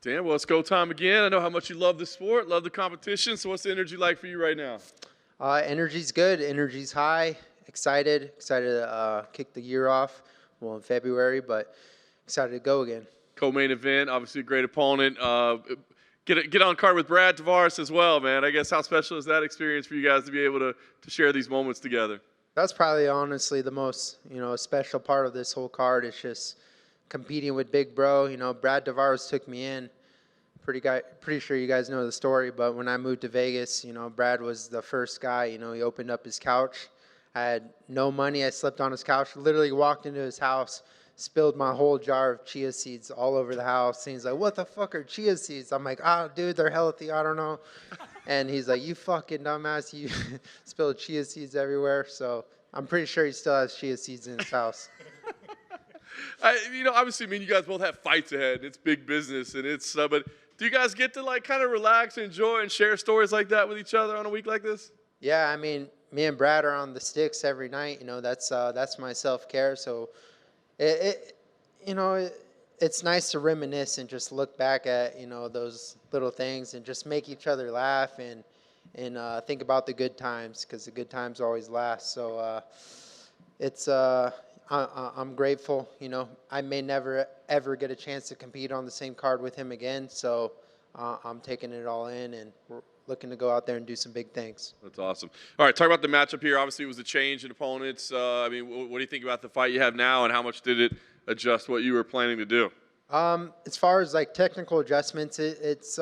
Dan, well, it's go time again. I know how much you love the sport, love the competition. So what's the energy like for you right now? Energy's good. Energy's high. Excited to kick the year off. Well, in February, but excited to go again. Co-main event, obviously a great opponent. Get on card with Brad Tavares as well, man. I guess how special is that experience for you guys to be able to share these moments together? That's probably honestly the most special part of this whole card. Is just competing with Big Bro. Brad Tavares took me in. Pretty sure you guys know the story, but when I moved to Vegas, Brad was the first guy. He opened up his couch. I had no money. I slept on his couch. Literally walked into his house, spilled my whole jar of chia seeds all over the house. And he's like, "What the fuck are chia seeds?" I'm like, "Oh, dude, they're healthy. I don't know." And he's like, "You fucking dumbass! You spilled chia seeds everywhere." So I'm pretty sure he still has chia seeds in his house. Obviously, you guys both have fights ahead. It's big business, and but do you guys get to kind of relax, enjoy, and share stories like that with each other on a week like this? Yeah, I mean, me and Brad are on the sticks every night. That's my self-care. So, it's nice to reminisce and just look back at those little things and just make each other laugh and think about the good times, because the good times always last. So, I'm grateful. I may never ever get a chance to compete on the same card with him again. So I'm taking it all in, and we're looking to go out there and do some big things. That's awesome. All right, talk about the matchup here. Obviously, it was a change in opponents. What do you think about the fight you have now, and how much did it adjust what you were planning to do? As far as technical adjustments, it's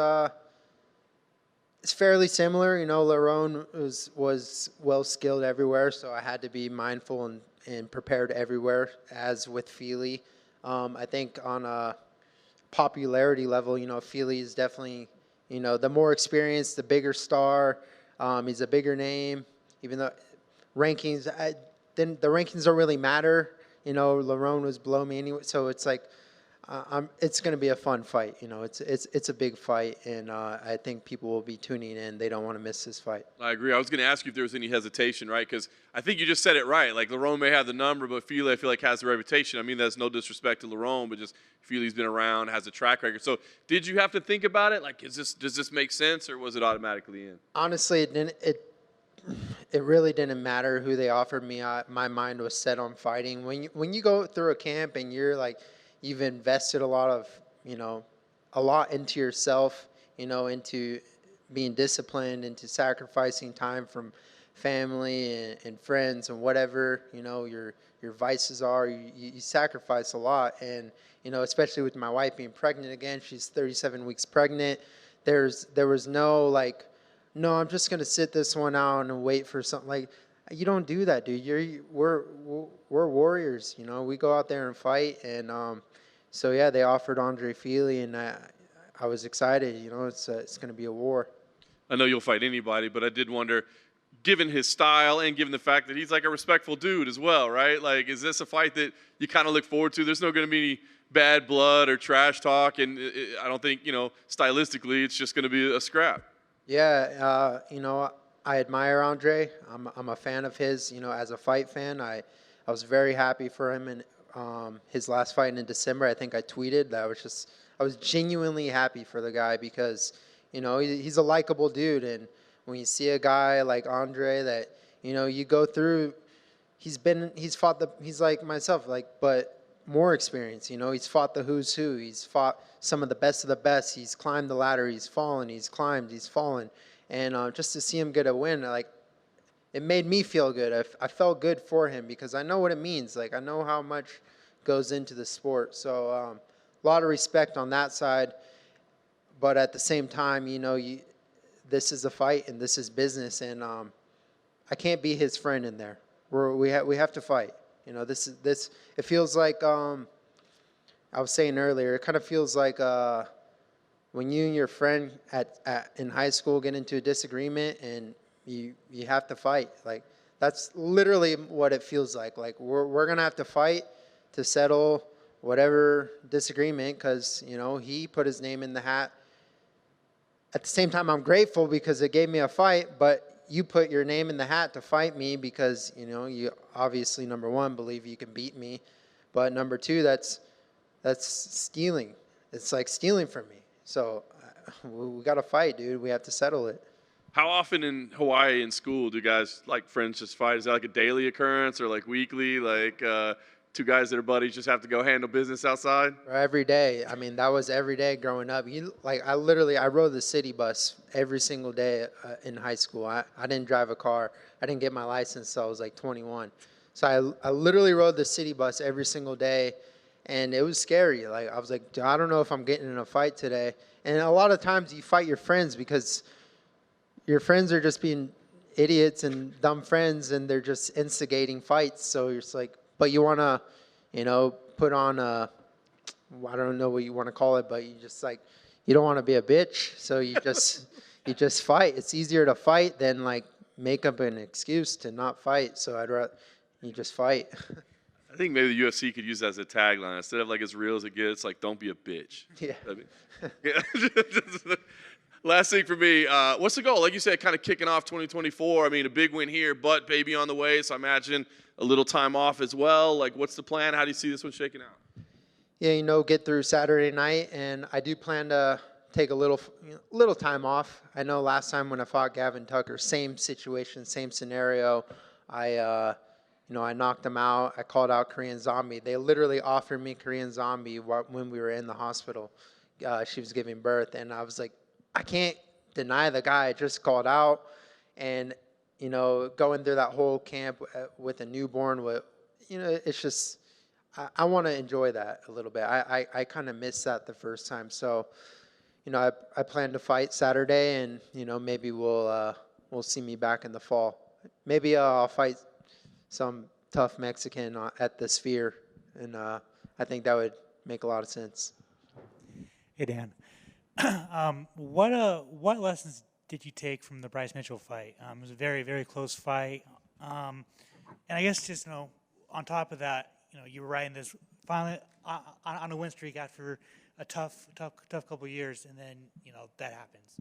fairly similar. Lerone was well skilled everywhere, so I had to be mindful and prepared everywhere, as with Fili. I think on a popularity level, Fili is definitely, the more experienced, the bigger star. He's a bigger name, even though rankings, then the rankings don't really matter. Lerone was below me anyway, so it's like, it's going to be a fun fight. It's a big fight, and I think people will be tuning in. They don't want to miss this fight. I agree. I was going to ask you if there was any hesitation, right? Because I think you just said it right. Lerone may have the number, but Fili, I feel like, has the reputation. I mean, that's no disrespect to Lerone, but just Fili's been around, has a track record. So did you have to think about it? Does this make sense, or was it automatically in? Honestly, it didn't. It really didn't matter who they offered me. My mind was set on fighting. When you go through a camp and you're you've invested a lot into yourself, into being disciplined, into sacrificing time from family and friends and whatever, your vices are. You sacrifice a lot. And, especially with my wife being pregnant again, she's 37 weeks pregnant. There was no no, I'm just going to sit this one out and wait for something. You don't do that, dude. We're warriors. We go out there and fight. And so yeah, they offered Andre Fili, and I was excited. It's going to be a war. I know you'll fight anybody, but I did wonder, given his style and given the fact that he's a respectful dude as well, right? Is this a fight that you kind of look forward to? There's not going to be any bad blood or trash talk, and I don't think stylistically it's just going to be a scrap. Yeah, I admire Andre. I'm a fan of his. As a fight fan, I was very happy for him in his last fight in December. I think I tweeted that I was genuinely happy for the guy, because he's a likable dude, and when you see a guy like Andre that you go through, he's like myself, but more experience. He's fought the who's who. He's fought some of the best. He's climbed the ladder. He's fallen. He's climbed. He's fallen. And just to see him get a win, it made me feel good. I felt good for him, because I know what it means. I know how much goes into the sport. So a lot of respect on that side. But at the same time, this is a fight and this is business, and I can't be his friend in there. We have to fight. This. It feels like I was saying earlier. It kind of feels like when you and your friend in high school get into a disagreement and you have to fight. That's literally what it feels like. We're gonna have to fight to settle whatever disagreement, because he put his name in the hat. At the same time, I'm grateful because it gave me a fight, but you put your name in the hat to fight me because you obviously, number one, believe you can beat me, but number two, that's stealing. It's like stealing from me. So we got to fight, dude. We have to settle it. How often in Hawaii in school do guys like friends just fight? Is that like a daily occurrence or like weekly? Like two guys that are buddies just have to go handle business outside? Every day. I mean, that was every day growing up. I rode the city bus every single day in high school. I didn't drive a car. I didn't get my license until I was like 21. So I literally rode the city bus every single day, and it was scary. Like, I was like, I don't know if I'm getting in a fight today. And a lot of times you fight your friends because your friends are just being idiots and dumb friends, and they're just instigating fights. So you're just like, but you want to, put on a, I don't know what you want to call it, but you just like, you don't want to be a bitch. So you just, you just fight. It's easier to fight than like make up an excuse to not fight. So I'd rather you just fight. I think maybe the UFC could use that as a tagline. Instead of like as real as it gets, like don't be a bitch. Yeah. Yeah. Last thing for me, what's the goal? Like you said, kind of kicking off 2024. I mean, a big win here, but baby on the way. So I imagine a little time off as well. Like, what's the plan? How do you see this one shaking out? Yeah, get through Saturday night, and I do plan to take a little time off. I know last time when I fought Gavin Tucker, same situation, same scenario. I knocked him out. I called out Korean Zombie. They literally offered me Korean Zombie when we were in the hospital. She was giving birth, and I was like, I can't deny the guy I just called out. And, going through that whole camp with a newborn, it's just, I want to enjoy that a little bit. I kind of missed that the first time. So, I plan to fight Saturday, and, maybe we'll see me back in the fall. Maybe I'll fight some tough Mexican at the Sphere, and I think that would make a lot of sense. Hey, Dan. What lessons did you take from the Bryce Mitchell fight? It was a very, very close fight. And I guess just, on top of that, you were riding this finally on a win streak after a tough couple of years, and then, that happens.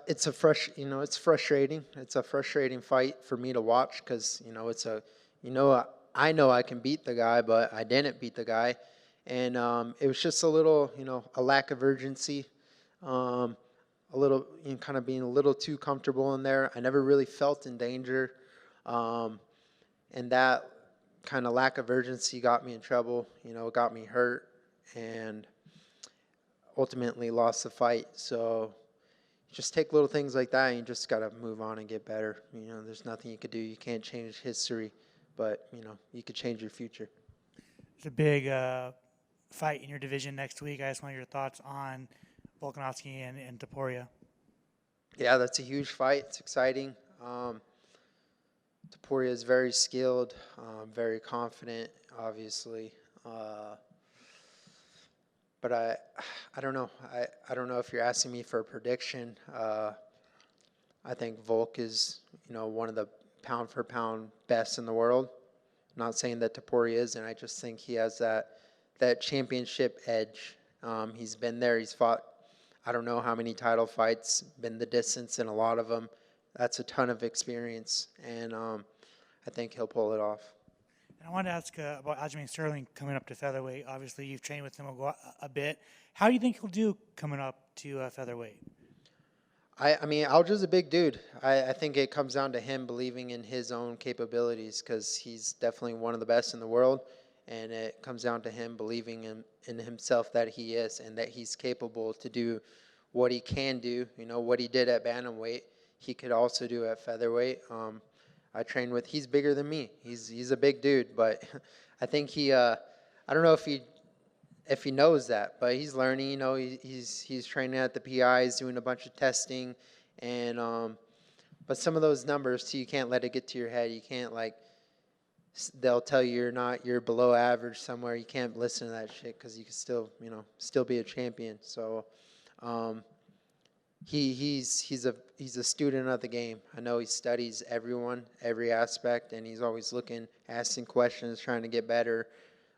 It's frustrating. It's a frustrating fight for me to watch because, I know I can beat the guy, but I didn't beat the guy. And it was just a little, a lack of urgency, a little, kind of being a little too comfortable in there. I never really felt in danger. And that kind of lack of urgency got me in trouble, got me hurt, and ultimately lost the fight. So just take little things like that, and you just got to move on and get better. There's nothing you could do. You can't change history, but, you could change your future. It's a big fight in your division next week. I just want your thoughts on Volkanovski and Topuria. Yeah, that's a huge fight. It's exciting. Topuria is very skilled, very confident, obviously. But I don't know. I don't know if you're asking me for a prediction. I think Volk is, one of the pound for pound best in the world. I'm not saying that Topuria isn't. I just think he has that championship edge. He's been there. He's fought, I don't know how many title fights, been the distance in a lot of them. That's a ton of experience, and I think he'll pull it off. And I wanted to ask about Aljamain Sterling coming up to featherweight. Obviously, you've trained with him a bit. How do you think he'll do coming up to featherweight? I mean, Alja's a big dude. I think it comes down to him believing in his own capabilities because he's definitely one of the best in the world. And it comes down to him believing in himself that he is and that he's capable to do what he can do. What he did at bantamweight, he could also do at featherweight. I train with, he's bigger than me. He's a big dude, but I think I don't know if he knows that, but he's learning. He's training at the PIs, doing a bunch of testing, and but some of those numbers too, you can't let it get to your head. You can't they'll tell you you're below average somewhere. You can't listen to that shit because you can still be a champion. So he's a student of the game. I know he studies everyone, every aspect, and he's always asking questions, trying to get better.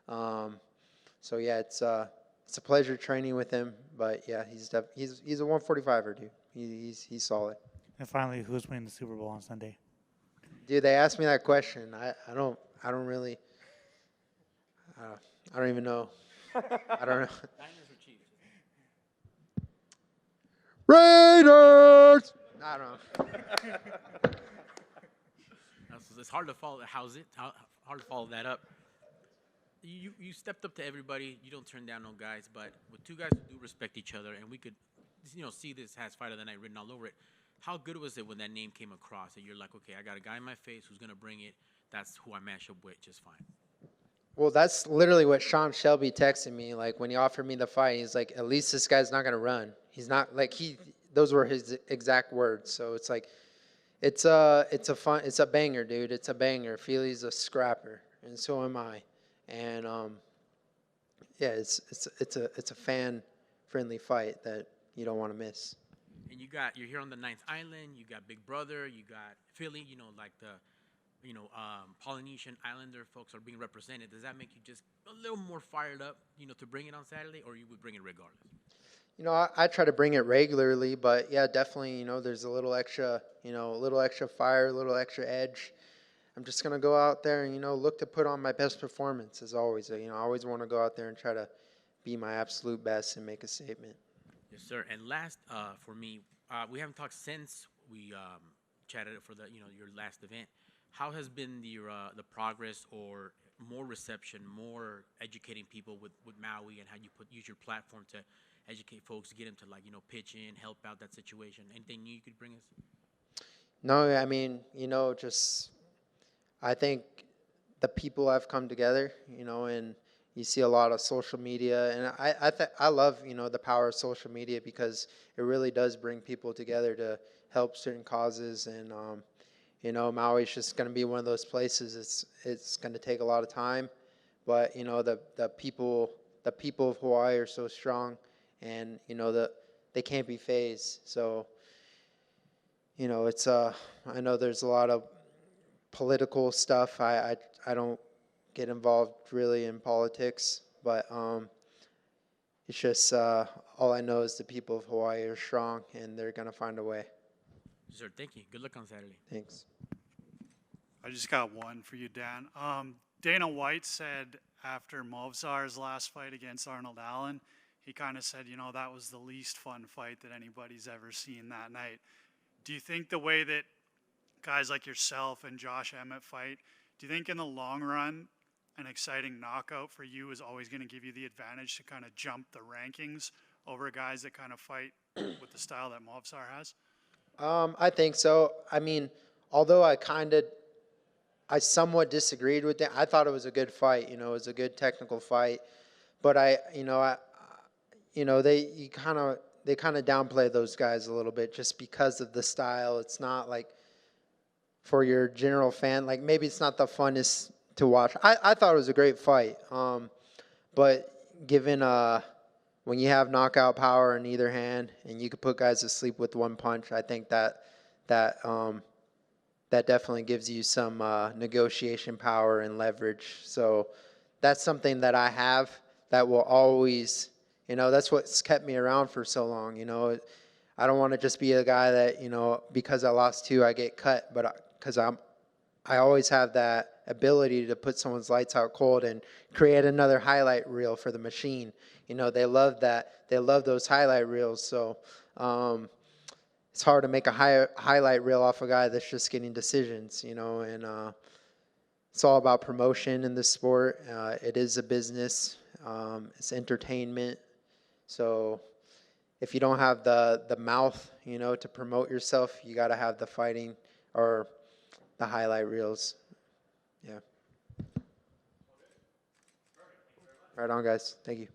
So yeah, it's a pleasure training with him. But yeah, he's a 145er, dude. He's solid. And finally, who's winning the Super Bowl on Sunday? Dude, they asked me that question. I don't really. I don't even know. I don't know. Niners or Chiefs? Raiders. I don't know. It's hard to follow. Hard to follow that up. You stepped up to everybody. You don't turn down no guys, but with two guys who do respect each other, and we could, see this has Fight of the Night written all over it. How good was it when that name came across? And you're like, okay, I got a guy in my face who's gonna bring it. That's who I match up with just fine. Well, that's literally what Sean Shelby texted me. Like when he offered me the fight, he's like, "At least this guy's not gonna run. He's not like he." Those were his exact words. So it's like, it's a banger, dude. It's a banger. Fili's a scrapper, and so am I. And yeah, it's a fan friendly fight that you don't want to miss. And you're here on the Ninth Island. You got Big Brother. You got Philly. Like the Polynesian Islander folks are being represented. Does that make you just a little more fired up, to bring it on Saturday, or you would bring it regardless? I try to bring it regularly, but yeah, definitely, there's a little extra, fire, a little extra edge. I'm just going to go out there and, look to put on my best performance as always. I always want to go out there and try to be my absolute best and make a statement. Yes, sir. And last, for me, we haven't talked since we chatted for your last event. How has been the progress or more reception, more educating people with Maui, and how you use your platform to educate folks, get them to pitch in, help out that situation? Anything new you could bring us? No, I mean, I think the people have come together, and you see a lot of social media, and I love, the power of social media because it really does bring people together to help certain causes. And Maui's just going to be one of those places. It's going to take a lot of time, but the people of Hawaii are so strong, and they can't be phased. So it's I know there's a lot of political stuff. I don't get involved really in politics, but it's just all I know is the people of Hawaii are strong, and they're going to find a way. Sir, thank you. Good luck on Saturday. Thanks. I just got one for you, Dan. Dana White said after Movsar's last fight against Arnold Allen, he kind of said, that was the least fun fight that anybody's ever seen that night. Do you think the way that guys like yourself and Josh Emmett fight, do you think in the long run an exciting knockout for you is always going to give you the advantage to kind of jump the rankings over guys that kind of fight with the style that Movsar has? I think so. I mean, although I somewhat disagreed with that. I thought it was a good fight. It was a good technical fight, but they kind of downplay those guys a little bit just because of the style. It's not like for your general fan. Like maybe it's not the funnest to watch. I thought it was a great fight, but given when you have knockout power in either hand and you can put guys to sleep with one punch, I think that definitely gives you some negotiation power and leverage. So that's something that I have that will always, that's what's kept me around for so long. I don't want to just be a guy that, because I lost two, I get cut, but because I always have that ability to put someone's lights out cold and create another highlight reel for the machine. They love that. They love those highlight reels. So it's hard to make a highlight reel off a guy that's just getting decisions, and it's all about promotion in this sport. It is a business. It's entertainment. So if you don't have the mouth, to promote yourself, you got to have the fighting or the highlight reels. Yeah. Right on, guys. Thank you.